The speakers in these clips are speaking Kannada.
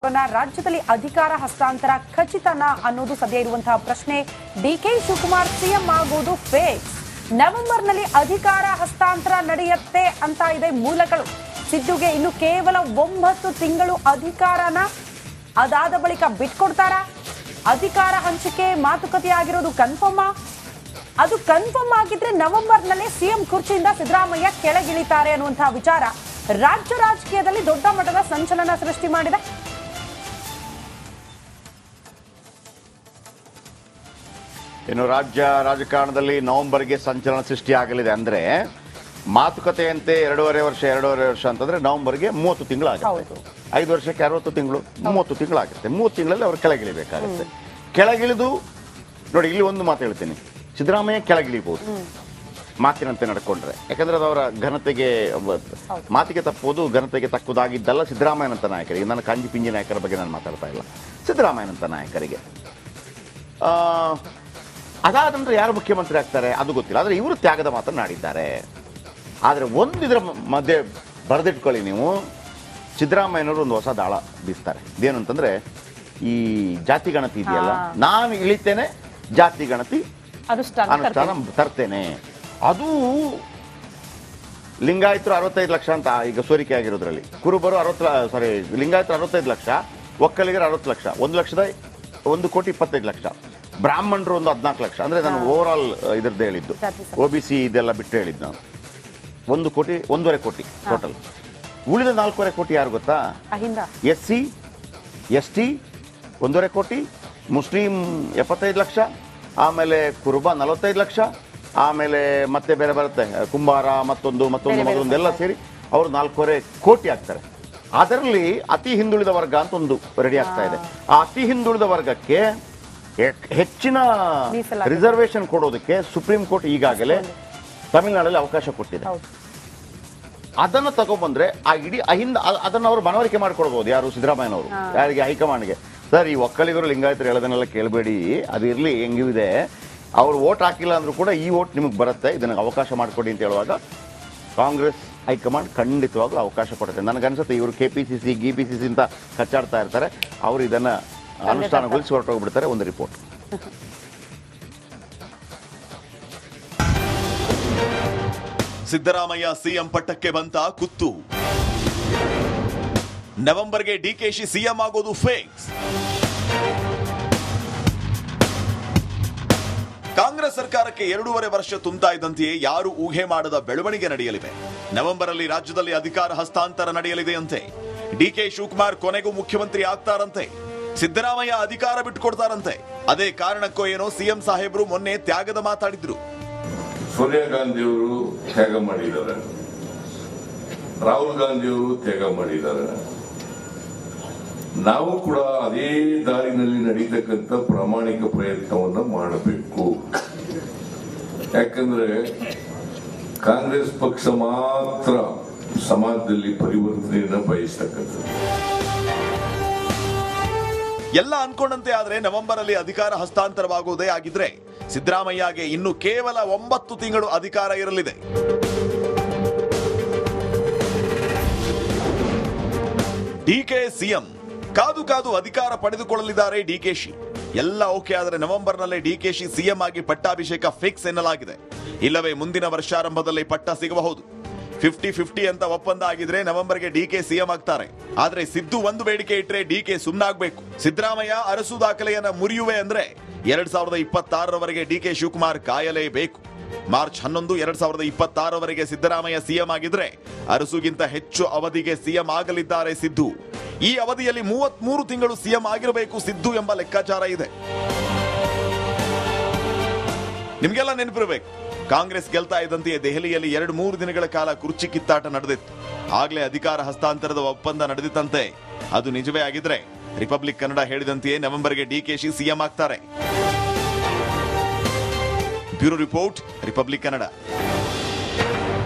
ರಾಜ್ಯದಲ್ಲಿ ಅಧಿಕಾರ ಹಸ್ತಾಂತರ ಖಚಿತನಾ ಅನ್ನೋದು ಸದ್ಯ ಇರುವಂತಹ ಪ್ರಶ್ನೆ. ಡಿಕೆ ಶಿವಕುಮಾರ್ ಸಿಎಂ ಆಗೋದು ಫೇಕ್ಸ್. ನವೆಂಬರ್ನಲ್ಲಿ ಅಧಿಕಾರ ಹಸ್ತಾಂತರ ನಡೆಯುತ್ತೆ ಅಂತ ಇದೆ ಮೂಲಗಳು. ಸಿದ್ದುಗೆ ಇನ್ನು ಕೇವಲ 9 ತಿಂಗಳು ಅಧಿಕಾರನ, ಅದಾದ ಬಳಿಕ ಬಿಟ್ಕೊಡ್ತಾರ? ಅಧಿಕಾರ ಹಂಚಿಕೆ ಮಾತುಕತೆ ಆಗಿರೋದು ಕನ್ಫರ್ಮ್? ಅದು ಕನ್ಫರ್ಮ್ ಆಗಿದ್ರೆ ನವೆಂಬರ್ನಲ್ಲಿ ಸಿಎಂ ಕುರ್ಚಿಯಿಂದ ಸಿದ್ದರಾಮಯ್ಯ ಕೆಳಗಿಳಿತಾರೆ ಅನ್ನುವಂತಹ ವಿಚಾರ ರಾಜ್ಯ ರಾಜಕೀಯದಲ್ಲಿ ದೊಡ್ಡ ಮಟ್ಟದ ಸಂಚಲನ ಸೃಷ್ಟಿ ಮಾಡಿದೆ. ಇನ್ನು ರಾಜ್ಯ ರಾಜಕಾರಣದಲ್ಲಿ ನವೆಂಬರ್ಗೆ ಸಂಚಲನ ಸೃಷ್ಟಿಯಾಗಲಿದೆ. ಅಂದ್ರೆ ಮಾತುಕತೆಯಂತೆ 2.5 ವರ್ಷ ಅಂತಂದ್ರೆ ನವೆಂಬರ್ಗೆ 30 ತಿಂಗಳಾಗುತ್ತೆ. 5 ವರ್ಷಕ್ಕೆ 60 ತಿಂಗಳು, 30 ತಿಂಗಳಾಗುತ್ತೆ. 30 ತಿಂಗಳಲ್ಲಿ ಅವರು ಕೆಳಗಿಳಿಬೇಕಾಗುತ್ತೆ. ಕೆಳಗಿಳಿದು ನೋಡಿ, ಇಲ್ಲಿ ಒಂದು ಮಾತು ಹೇಳ್ತೀನಿ, ಸಿದ್ದರಾಮಯ್ಯ ಕೆಳಗಿಳಿಬಹುದು ಮಾತಿನಂತೆ ನಡ್ಕೊಂಡ್ರೆ. ಯಾಕಂದ್ರೆ ಅದು ಅವರ ಘನತೆಗೆ, ಮಾತಿಗೆ ತಪ್ಪುವುದು ಘನತೆಗೆ ತಕ್ಕುದಾಗಿದ್ದಲ್ಲ ಸಿದ್ದರಾಮಯ್ಯನಂತ ನಾಯಕರಿಗೆ. ನನ್ನ ಕಂಜಿ ಪಿಂಜಿ ನಾಯಕರ ಬಗ್ಗೆ ನಾನು ಮಾತಾಡ್ತಾ ಇಲ್ಲ, ಸಿದ್ದರಾಮಯ್ಯನಂತ ನಾಯಕರಿಗೆ. ಅದಾದ ನಂತರ ಯಾರು ಮುಖ್ಯಮಂತ್ರಿ ಆಗ್ತಾರೆ ಅದು ಗೊತ್ತಿಲ್ಲ. ಆದರೆ ಇವರು ತ್ಯಾಗದ ಮಾತನ್ನಾಡಿದ್ದಾರೆ. ಆದರೆ ಒಂದು ಇದರ ಮಧ್ಯೆ ಬರೆದಿಟ್ಕೊಳ್ಳಿ ನೀವು, ಸಿದ್ದರಾಮಯ್ಯನವರು ಒಂದು ಹೊಸ ದಾಳ ಬೀಸ್ತಾರೆ. ಇದೇನು ಅಂತಂದ್ರೆ, ಈ ಜಾತಿ ಗಣತಿ ಇದೆಯಲ್ಲ, ನಾನು ಇಳಿತೇನೆ, ಜಾತಿ ಗಣತಿ ಅನುಷ್ಠಾನ ತರ್ತೇನೆ. ಅದು ಲಿಂಗಾಯತರು 65 ಲಕ್ಷ ಅಂತ ಈಗ ಸೋರಿಕೆ ಆಗಿರೋದ್ರಲ್ಲಿ, ಕುರುಬರು ಲಿಂಗಾಯತರು 65 ಲಕ್ಷ, ಒಕ್ಕಲಿಗರು 60 ಲಕ್ಷ, 1,25 ಲಕ್ಷ, ಬ್ರಾಹ್ಮಣರು ಒಂದು 14 ಲಕ್ಷ. ಅಂದ್ರೆ ನಾನು ಓವರ್ ಆಲ್ ಇದ್ರದ್ದು ಹೇಳಿದ್ದು, OBC ಇದೆಲ್ಲ ಬಿಟ್ಟು ಹೇಳಿದ್ದು ನಾನು. 1.5 ಕೋಟಿ ಟೋಟಲ್. ಉಳಿದ 4.25 ಕೋಟಿ ಯಾರು ಗೊತ್ತಾ? SC ST 1.5 ಕೋಟಿ, ಮುಸ್ಲಿಂ 75 ಲಕ್ಷ, ಆಮೇಲೆ ಕುರುಬ 45 ಲಕ್ಷ, ಆಮೇಲೆ ಮತ್ತೆ ಬೇರೆ ಬರುತ್ತೆ ಕುಂಬಾರ ಮತ್ತೊಂದು ಎಲ್ಲ ಸೇರಿ ಅವರು 4.25 ಕೋಟಿ ಆಗ್ತಾರೆ. ಅದರಲ್ಲಿ ಅತಿ ಹಿಂದುಳಿದ ವರ್ಗ ಅಂತ ಒಂದು ರೆಡಿ ಆಗ್ತಾ ಇದೆ. ಆ ಅತಿ ಹಿಂದುಳಿದ ವರ್ಗಕ್ಕೆ ಹೆಚ್ಚಿನ ರಿಸರ್ವೇಶನ್ ಕೊಡೋದಕ್ಕೆ ಸುಪ್ರೀಂ ಕೋರ್ಟ್ ಈಗಾಗಲೇ ತಮಿಳುನಾಡಲ್ಲಿ ಅವಕಾಶ ಕೊಟ್ಟಿದೆ. ಅದನ್ನು ತಗೊಂಡ್ಬಂದ್ರೆ ಆ ಇಡೀ ಅದನ್ನು ಅವರು ಮನವರಿಕೆ ಮಾಡಿಕೊಡ್ಬೋದು. ಯಾರು? ಸಿದ್ದರಾಮಯ್ಯನವರು. ಯಾರಿಗೆ? ಹೈಕಮಾಂಡ್ಗೆ. ಸರ್, ಈ ಒಕ್ಕಲಿಗರು ಲಿಂಗಾಯತರು ಹೇಳೋದನ್ನೆಲ್ಲ ಕೇಳಬೇಡಿ, ಅದು ಇರಲಿ ಹೆಂಗಿದೆ, ಅವ್ರು ವೋಟ್ ಹಾಕಿಲ್ಲ ಅಂದ್ರೂ ಕೂಡ ಈ ವೋಟ್ ನಿಮಗೆ ಬರುತ್ತೆ, ಇದನ್ನು ಅವಕಾಶ ಮಾಡಿಕೊಡಿ ಅಂತ ಹೇಳುವಾಗ ಕಾಂಗ್ರೆಸ್ ಹೈಕಮಾಂಡ್ ಖಂಡಿತವಾಗ್ಲೂ ಅವಕಾಶ ಕೊಡುತ್ತೆ. ನನಗನ್ಸುತ್ತೆ ಇವರು KPCC GPCC ಅಂತ ಕಚ್ಚಾಡ್ತಾ ಇರ್ತಾರೆ, ಅವರು ಇದನ್ನ ಅನುಷ್ಠಾನಗೊಳಿಸಿ ಹೊರಟೋಗ್ಬಿಡ್ತಾರೆ. ಒಂದು ರಿಪೋರ್ಟ್. ಸಿದ್ದರಾಮಯ್ಯ ಸಿಎಂ ಪಟ್ಟಕ್ಕೆ ಬಂತ ಕುತ್ತು. ನವೆಂಬರ್ಗೆ ಡಿಕೆಶಿ ಸಿಎಂ ಆಗೋದು ಫೇಕ್ಸ್. ಕಾಂಗ್ರೆಸ್ ಸರ್ಕಾರಕ್ಕೆ 2.5 ವರ್ಷ ತುಂಬ್ತಾ ಇದ್ದಂತೆಯೇ ಯಾರು ಊಹೆ ಮಾಡದ ಬೆಳವಣಿಗೆ ನಡೆಯಲಿವೆ. ನವೆಂಬರ್ ಅಲ್ಲಿ ರಾಜ್ಯದಲ್ಲಿ ಅಧಿಕಾರ ಹಸ್ತಾಂತರ ನಡೆಯಲಿದೆಯಂತೆ. ಡಿಕೆ ಶಿವಕುಮಾರ್ ಕೊನೆಗೂ ಮುಖ್ಯಮಂತ್ರಿ ಆಗ್ತಾರಂತೆ. ಸಿದ್ದರಾಮಯ್ಯ ಅಧಿಕಾರ ಬಿಟ್ಟುಕೊಡ್ತಾರಂತೆ. ಅದೇ ಕಾರಣಕ್ಕೋ ಏನೋ ಸಿಎಂ ಸಾಹೇಬ್ರು ಮೊನ್ನೆ ತ್ಯಾಗದ ಮಾತಾಡಿದ್ರು. ಸೋನಿಯಾ ಗಾಂಧಿಯವರು ತ್ಯಾಗ ಮಾಡಿದ್ದಾರೆ, ರಾಹುಲ್ ಗಾಂಧಿಯವರು ತ್ಯಾಗ ಮಾಡಿದ್ದಾರೆ. ನಾವು ಕೂಡ ಅದೇ ದಾರಿನಲ್ಲಿ ನಡೀತಕ್ಕಂಥ ಪ್ರಾಮಾಣಿಕ ಪ್ರಯತ್ನವನ್ನು ಮಾಡಬೇಕು. ಯಾಕಂದ್ರೆ ಕಾಂಗ್ರೆಸ್ ಪಕ್ಷ ಮಾತ್ರ ಸಮಾಜದಲ್ಲಿ ಪರಿವರ್ತನೆಯನ್ನು ಬಯಸ್ತಕ್ಕಂಥದ್ದು. ಎಲ್ಲ ಅನ್ಕೊಂಡಂತೆ ಆದ್ರೆ ನವೆಂಬರ್ ಅಲ್ಲಿ ಅಧಿಕಾರ ಹಸ್ತಾಂತರವಾಗುವುದೇ ಆಗಿದ್ರೆ ಸಿದ್ದರಾಮಯ್ಯಗೆ ಇನ್ನು ಕೇವಲ 9 ತಿಂಗಳು ಅಧಿಕಾರ ಇರಲಿದೆ. ಡಿಕೆ ಸಿಎಂ ಕಾದು ಕಾದು ಅಧಿಕಾರ ಪಡೆದುಕೊಳ್ಳಲಿದ್ದಾರೆ ಡಿಕೆಶಿ. ಎಲ್ಲ ಓಕೆ ಆದರೆ ನವೆಂಬರ್ನಲ್ಲೇ ಡಿಕೆಶಿ ಸಿಎಂ ಆಗಿ ಪಟ್ಟಾಭಿಷೇಕ ಫಿಕ್ಸ್ ಎನ್ನಲಾಗಿದೆ. ಇಲ್ಲವೇ ಮುಂದಿನ ವರ್ಷಾರಂಭದಲ್ಲಿ ಪಟ್ಟ ಸಿಗಬಹುದು. 50-50 ಅಂತ ಒಪ್ಪಂದ ಆಗಿದ್ರೆ ನವೆಂಬರ್ಗೆ ಡಿಕೆ ಸಿಎಂ ಆಗ್ತಾರೆ. ಆದ್ರೆ ಸಿದ್ದು ಒಂದು ಬೇಡಿಕೆ ಇಟ್ರೆ ಡಿಕೆ ಸುಮ್ಮನಾಗಬೇಕು. ಸಿದ್ದರಾಮಯ್ಯ ಅರಸು ದಾಖಲೆಯನ್ನ ಮುರಿಯುವೆ ಅಂದ್ರೆ 2026ರವರೆಗೆ ಡಿಕೆ ಶಿವಕುಮಾರ್ ಕಾಯಲೇಬೇಕು. ಮಾರ್ಚ್ 11, 2026ರವರೆಗೆ ಸಿದ್ದರಾಮಯ್ಯ ಸಿಎಂ ಆಗಿದ್ರೆ ಅರಸುಗಿಂತ ಹೆಚ್ಚು ಅವಧಿಗೆ ಸಿಎಂ ಆಗಲಿದ್ದಾರೆ ಸಿದ್ದು. ಈ ಅವಧಿಯಲ್ಲಿ 33 ತಿಂಗಳು ಸಿಎಂ ಆಗಿರಬೇಕು ಸಿದ್ದು ಎಂಬ ಲೆಕ್ಕಾಚಾರ ಇದೆ. ನಿಮ್ಗೆಲ್ಲ ನೆನಪಿರಬೇಕು, ಕಾಂಗ್ರೆಸ್ ಗೆಲ್ತಾ ಇದ್ದಂತೆಯೇ ದೆಹಲಿಯಲ್ಲಿ 2-3 ದಿನಗಳ ಕಾಲ ಕುರ್ಚಿ ಕಿತ್ತಾಟ ನಡೆದಿತ್ತು. ಆಗ್ಲೇ ಅಧಿಕಾರ ಹಸ್ತಾಂತರದ ಒಪ್ಪಂದ ನಡೆದಿತ್ತಂತೆ. ಅದು ನಿಜವೇ ಆಗಿದ್ರೆ ರಿಪಬ್ಲಿಕ್ ಕನ್ನಡ ಹೇಳಿದಂತೆಯೇ ನವೆಂಬರ್ಗೆ ಡಿಕೆಶಿ ಸಿಎಂ ಆಗ್ತಾರೆ. Bureau report, republic Kannada.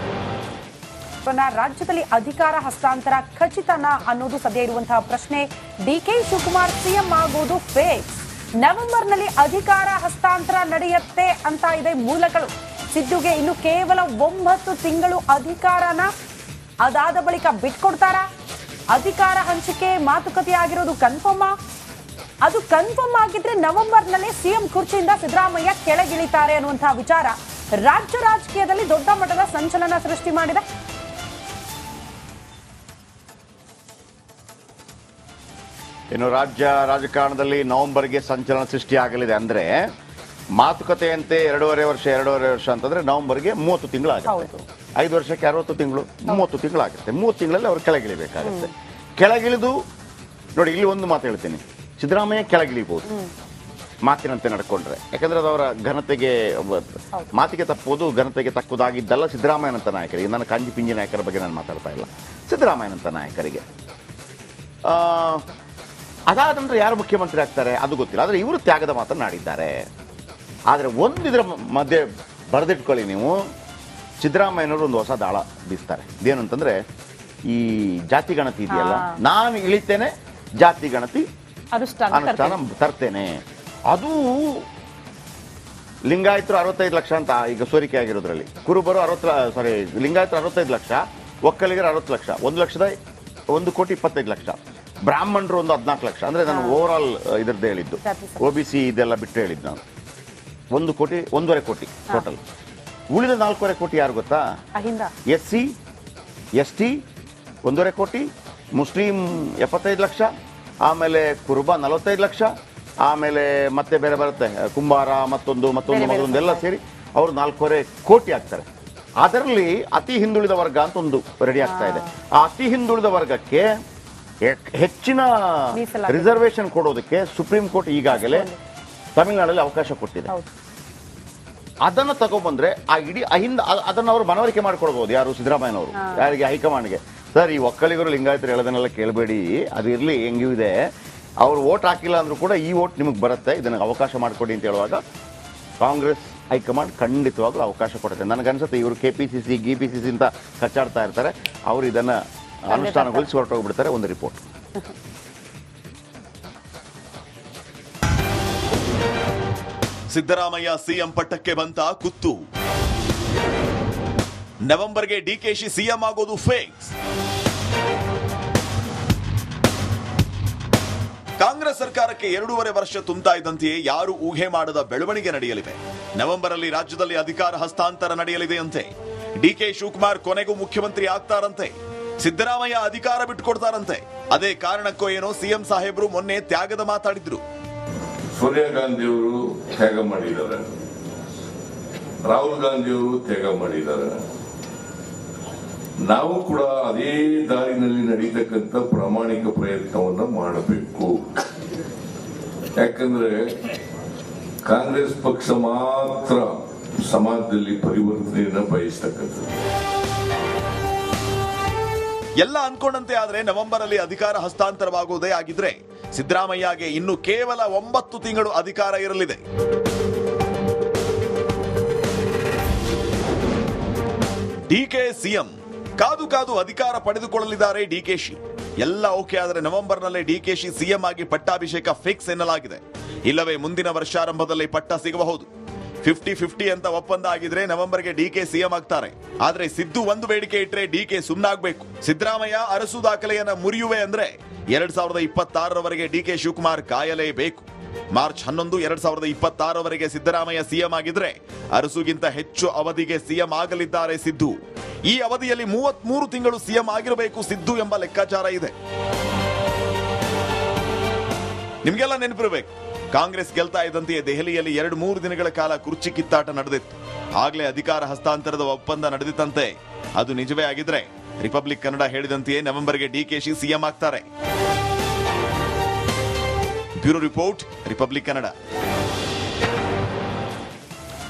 ರಾಜ್ಯದಲ್ಲಿ ಅಧಿಕಾರ ಹಸ್ತಾಂತರ ಖಚಿತನಾ ಅನ್ನೋದು ಸದ್ಯ ಇರುವಂತಹ ಪ್ರಶ್ನೆ. ಡಿಕೆ ಶಿವಕುಮಾರ್ ಸಿಎಂ ಆಗೋದು ಫೇಕ್ಸ್. ನವೆಂಬರ್ನಲ್ಲಿ ಅಧಿಕಾರ ಹಸ್ತಾಂತರ ನಡೆಯುತ್ತೆ ಅಂತ ಇದೆ ಮೂಲಗಳು. ಸಿದ್ದುಗೆ ಇನ್ನು ಕೇವಲ 9 ತಿಂಗಳು ಅಧಿಕಾರನ, ಅದಾದ ಬಳಿಕ ಬಿಟ್ಕೊಡ್ತಾರ? ಅಧಿಕಾರ ಹಂಚಿಕೆ ಮಾತುಕತೆ ಆಗಿರೋದು ಕನ್ಫರ್ಮ್. ಅದು ಕನ್ಫರ್ಮ್ ಆಗಿದ್ರೆ ನವೆಂಬರ್ನಲ್ಲಿ ಸಿಎಂ ಕುರ್ಚಿಯಿಂದ ಸಿದ್ದರಾಮಯ್ಯ ಕೆಳಗಿಳಿತಾರೆ ಅನ್ನುವಂತಹ ವಿಚಾರ ರಾಜ್ಯ ರಾಜಕೀಯದಲ್ಲಿ ದೊಡ್ಡ ಮಟ್ಟದ ಸಂಚಲನ ಸೃಷ್ಟಿ ಮಾಡಿದೆ. ಇನ್ನು ರಾಜ್ಯ ರಾಜಕಾರಣದಲ್ಲಿ ನವೆಂಬರ್ಗೆ ಸಂಚಲನ ಸೃಷ್ಟಿಯಾಗಲಿದೆ ಅಂದ್ರೆ ಮಾತುಕತೆಯಂತೆ 2.5 ವರ್ಷ ಅಂತಂದ್ರೆ ನವೆಂಬರ್ಗೆ 30 ತಿಂಗಳಾಗುತ್ತೆ. 5 ವರ್ಷಕ್ಕೆ 60 ತಿಂಗಳು, 30 ತಿಂಗಳಾಗುತ್ತೆ. 30 ತಿಂಗಳಲ್ಲಿ ಅವರು ಕೆಳಗಿಳಿಬೇಕಾಗುತ್ತೆ. ಕೆಳಗಿಳಿದು ನೋಡಿ, ಇಲ್ಲಿ ಒಂದು ಮಾತು ಹೇಳ್ತೀನಿ, ಸಿದ್ದರಾಮಯ್ಯ ಕೆಳಗಿಳಿಬಹುದು ಮಾತಿನಂತೆ ನಡ್ಕೊಂಡ್ರೆ. ಯಾಕಂದ್ರೆ ಅದು ಅವರ ಘನತೆಗೆ, ಮಾತಿಗೆ ತಪ್ಪುವುದು ಘನತೆಗೆ ತಕ್ಕುದಾಗಿದ್ದಲ್ಲ ಸಿದ್ದರಾಮಯ್ಯನಂತ ನಾಯಕರಿಗೆ. ನನ್ನ ಕಾಂಜಿ ಪಿಂಜಿ ನಾಯಕರ ಬಗ್ಗೆ ನಾನು ಮಾತಾಡ್ತಾ ಇಲ್ಲ, ಸಿದ್ದರಾಮಯ್ಯನಂತ ನಾಯಕರಿಗೆ. ಅದಾದ ನಂತರ ಯಾರು ಮುಖ್ಯಮಂತ್ರಿ ಆಗ್ತಾರೆ ಅದು ಗೊತ್ತಿಲ್ಲ. ಆದರೆ ಇವರು ತ್ಯಾಗದ ಮಾತನ್ನಾಡಿದ್ದಾರೆ. ಆದರೆ ಒಂದು ಇದರ ಮಧ್ಯೆ ಬರೆದಿಟ್ಕೊಳ್ಳಿ ನೀವು, ಸಿದ್ದರಾಮಯ್ಯನವರು ಒಂದು ಹೊಸ ದಾಳ ಬೀಸ್ತಾರೆ. ಇದೇನಂತಂದ್ರೆ, ಈ ಜಾತಿ ಗಣತಿ ಇದೆಯಲ್ಲ, ನಾನು ಇಳಿತೇನೆ, ಜಾತಿ ಗಣತಿ ಅನುಷ್ಠಾನ ತರ್ತೇನೆ. ಅದು ಲಿಂಗಾಯತರು 65 ಲಕ್ಷ ಅಂತ ಈಗ ಸೋರಿಕೆ ಆಗಿರೋದ್ರಲ್ಲಿ, ಕುರುಬರು ಲಿಂಗಾಯತರು 65 ಲಕ್ಷ, ಒಕ್ಕಲಿಗರು 60 ಲಕ್ಷ, 1,25,00,000. ಬ್ರಾಹ್ಮಣರು ಒಂದು 14 ಲಕ್ಷ. ಅಂದ್ರೆ ನಾನು ಓವರ್ ಆಲ್ ಇದ್ರದ್ದು ಹೇಳಿದ್ದು, OBC ಇದೆಲ್ಲ ಬಿಟ್ಟು ಹೇಳಿದ್ದು ನಾನು. 1.5 ಕೋಟಿ ಟೋಟಲ್. ಉಳಿದ 4.5 ಕೋಟಿ ಯಾರು ಗೊತ್ತಾ? SC ST 1.5 ಕೋಟಿ, ಮುಸ್ಲಿಂ 75 ಲಕ್ಷ, ಆಮೇಲೆ ಕುರುಬ 45 ಲಕ್ಷ, ಆಮೇಲೆ ಮತ್ತೆ ಬೇರೆ ಬರುತ್ತೆ ಕುಂಬಾರ ಮತ್ತೊಂದು ಎಲ್ಲ ಸೇರಿ ಅವರು 4.5 ಕೋಟಿ ಆಗ್ತಾರೆ. ಅದರಲ್ಲಿ ಅತಿ ಹಿಂದುಳಿದ ವರ್ಗ ಅಂತ ಒಂದು ರೆಡಿ ಆಗ್ತಾ ಇದೆ. ಆ ಅತಿ ಹಿಂದುಳಿದ ವರ್ಗಕ್ಕೆ ಹೆಚ್ಚಿನ ರಿಸರ್ವೇಶನ್ ಕೊಡೋದಕ್ಕೆ ಸುಪ್ರೀಂ ಕೋರ್ಟ್ ಈಗಾಗಲೇ ತಮಿಳುನಾಡಲ್ಲಿ ಅವಕಾಶ ಕೊಟ್ಟಿದೆ. ಅದನ್ನು ತಗೊಂಡ್ಬಂದ್ರೆ ಆ ಇಡೀ ಅದನ್ನು ಅವರು ಮನವರಿಕೆ ಮಾಡಿಕೊಡ್ಬೋದು. ಯಾರು? ಸಿದ್ದರಾಮಯ್ಯನವರು. ಯಾರಿಗೆ? ಹೈಕಮಾಂಡ್ಗೆ. ಸರ್, ಈ ಒಕ್ಕಲಿಗರು ಲಿಂಗಾಯತರು ಹೇಳೋದನ್ನೆಲ್ಲ ಕೇಳಬೇಡಿ, ಅದು ಇರಲಿ ಹೆಂಗೂ ಇದೆ, ಅವ್ರು ವೋಟ್ ಹಾಕಿಲ್ಲ ಅಂದ್ರೂ ಕೂಡ ಈ ವೋಟ್ ನಿಮಗೆ ಬರುತ್ತೆ, ಇದನ್ನು ಅವಕಾಶ ಮಾಡಿಕೊಡಿ ಅಂತ ಹೇಳುವಾಗ ಕಾಂಗ್ರೆಸ್ ಹೈಕಮಾಂಡ್ ಖಂಡಿತವಾಗ್ಲೂ ಅವಕಾಶ ಕೊಡುತ್ತೆ. ನನಗನ್ಸುತ್ತೆ ಇವರು KPCC GPCC ಅಂತ ಕಚ್ಚಾಡ್ತಾ ಇರ್ತಾರೆ, ಅವರು ಇದನ್ನು ಅನುಷ್ಠಾನಗೊಳಿಸಿ ಹೊರಟೋಗ್ಬಿಡ್ತಾರೆ. ಒಂದು ರಿಪೋರ್ಟ್. ಸಿದ್ದರಾಮಯ್ಯ ಸಿಎಂ ಪಟ್ಟಕ್ಕೆ ಬಂತ ಕುತ್ತು. ನವೆಂಬರ್ಗೆ ಡಿಕೆಶಿ ಸಿಎಂ ಆಗೋದು ಫೇಕ್ಸ್. ಕಾಂಗ್ರೆಸ್ ಸರ್ಕಾರಕ್ಕೆ 2.5 ವರ್ಷ ತುಂಬ್ತಾ ಇದ್ದಂತೆಯೇ ಯಾರು ಊಹೆ ಮಾಡದ ಬೆಳವಣಿಗೆ ನಡೆಯಲಿವೆ. ನವೆಂಬರ್ ಅಲ್ಲಿ ರಾಜ್ಯದಲ್ಲಿ ಅಧಿಕಾರ ಹಸ್ತಾಂತರ ನಡೆಯಲಿದೆಯಂತೆ. ಡಿಕೆ ಶಿವಕುಮಾರ್ ಕೊನೆಗೂ ಮುಖ್ಯಮಂತ್ರಿ ಆಗ್ತಾರಂತೆ. ಸಿದ್ದರಾಮಯ್ಯ ಅಧಿಕಾರ ಬಿಟ್ಟುಕೊಡ್ತಾರಂತೆ. ಅದೇ ಕಾರಣಕ್ಕೋ ಏನೋ ಸಿಎಂ ಸಾಹೇಬ್ರು ಮೊನ್ನೆ ತ್ಯಾಗದ ಮಾತಾಡಿದ್ರು. ಸೋನಿಯಾ ಗಾಂಧಿಯವರು ತ್ಯಾಗ ಮಾಡಿದ್ದಾರೆ, ರಾಹುಲ್ ಗಾಂಧಿಯವರು ತ್ಯಾಗ ಮಾಡಿದ್ದಾರೆ. ನಾವು ಕೂಡ ಅದೇ ದಾರಿನಲ್ಲಿ ನಡೀತಕ್ಕಂಥ ಪ್ರಾಮಾಣಿಕ ಪ್ರಯತ್ನವನ್ನ ಮಾಡಬೇಕು. ಯಾಕಂದ್ರೆ ಕಾಂಗ್ರೆಸ್ ಪಕ್ಷ ಮಾತ್ರ ಸಮಾಜದಲ್ಲಿ ಪರಿವರ್ತನೆಯನ್ನ ಬಯಸ್ತಕ್ಕಂಥದ್ದು. ಎಲ್ಲ ಅನ್ಕೊಂಡಂತೆ ಆದ್ರೆ ನವೆಂಬರ್ ಅಲ್ಲಿ ಅಧಿಕಾರ ಹಸ್ತಾಂತರವಾಗುವುದೇ ಆಗಿದ್ರೆ ಸಿದ್ದರಾಮಯ್ಯಗೆ ಇನ್ನು ಕೇವಲ 9 ತಿಂಗಳು ಅಧಿಕಾರ ಇರಲಿದೆ. ಡಿಕೆ ಸಿಎಂ ಕಾದು ಕಾದು ಅಧಿಕಾರ ಪಡೆದುಕೊಳ್ಳಲಿದ್ದಾರೆ ಡಿಕೆಶಿ. ಎಲ್ಲ ಓಕೆ ಆದರೆ ನವೆಂಬರ್ನಲ್ಲೇ ಡಿಕೆಶಿ ಸಿಎಂ ಆಗಿ ಪಟ್ಟಾಭಿಷೇಕ ಫಿಕ್ಸ್ ಎನ್ನಲಾಗಿದೆ. ಇಲ್ಲವೇ ಮುಂದಿನ ವರ್ಷಾರಂಭದಲ್ಲಿ ಪಟ್ಟ ಸಿಗಬಹುದು. 50-50 ಅಂತ ಒಪ್ಪಂದ ಆಗಿದ್ರೆ ನವೆಂಬರ್ಗೆ ಡಿಕೆ ಸಿಎಂ ಆಗ್ತಾರೆ. ಆದ್ರೆ ಸಿದ್ದು ಒಂದು ಬೇಡಿಕೆ ಇಟ್ರೆ ಡಿಕೆ ಸುಮ್ಮನಾಗಬೇಕು. ಸಿದ್ದರಾಮಯ್ಯ ಅರಸು ದಾಖಲೆಯನ್ನ ಮುರಿಯುವೆ ಅಂದ್ರೆ 2026ರವರೆಗೆ ಡಿಕೆ ಶಿವಕುಮಾರ್ ಕಾಯಲೇಬೇಕು. ಮಾರ್ಚ್ 11, 2026ರವರೆಗೆ ಸಿದ್ದರಾಮಯ್ಯ ಸಿಎಂ ಆಗಿದ್ರೆ ಅರಸುಗಿಂತ ಹೆಚ್ಚು ಅವಧಿಗೆ ಸಿಎಂ ಆಗಲಿದ್ದಾರೆ ಸಿದ್ದು. ಈ ಅವಧಿಯಲ್ಲಿ 33 ತಿಂಗಳು ಸಿಎಂ ಆಗಿರಬೇಕು ಸಿದ್ದು ಎಂಬ ಲೆಕ್ಕಾಚಾರ ಇದೆ. ನಿಮ್ಗೆಲ್ಲ ನೆನಪಿರಬೇಕು, ಕಾಂಗ್ರೆಸ್ ಗೆಲ್ತಾ ಇದ್ದಂತೆಯೇ ದೆಹಲಿಯಲ್ಲಿ 2-3 ದಿನಗಳ ಕಾಲ ಕುರ್ಚಿ ಕಿತ್ತಾಟ ನಡೆದಿತ್ತು. ಆಗ್ಲೇ ಅಧಿಕಾರ ಹಸ್ತಾಂತರದ ಒಪ್ಪಂದ ನಡೆದಿತ್ತಂತೆ. ಅದು ನಿಜವೇ ಆಗಿದ್ರೆ ರಿಪಬ್ಲಿಕ್ ಕನ್ನಡ ಹೇಳಿದಂತೆಯೇ ನವೆಂಬರ್ಗೆ ಡಿಕೆಶಿ ಸಿಎಂ ಆಗ್ತಾರೆ. Bureau report, republic Kannada.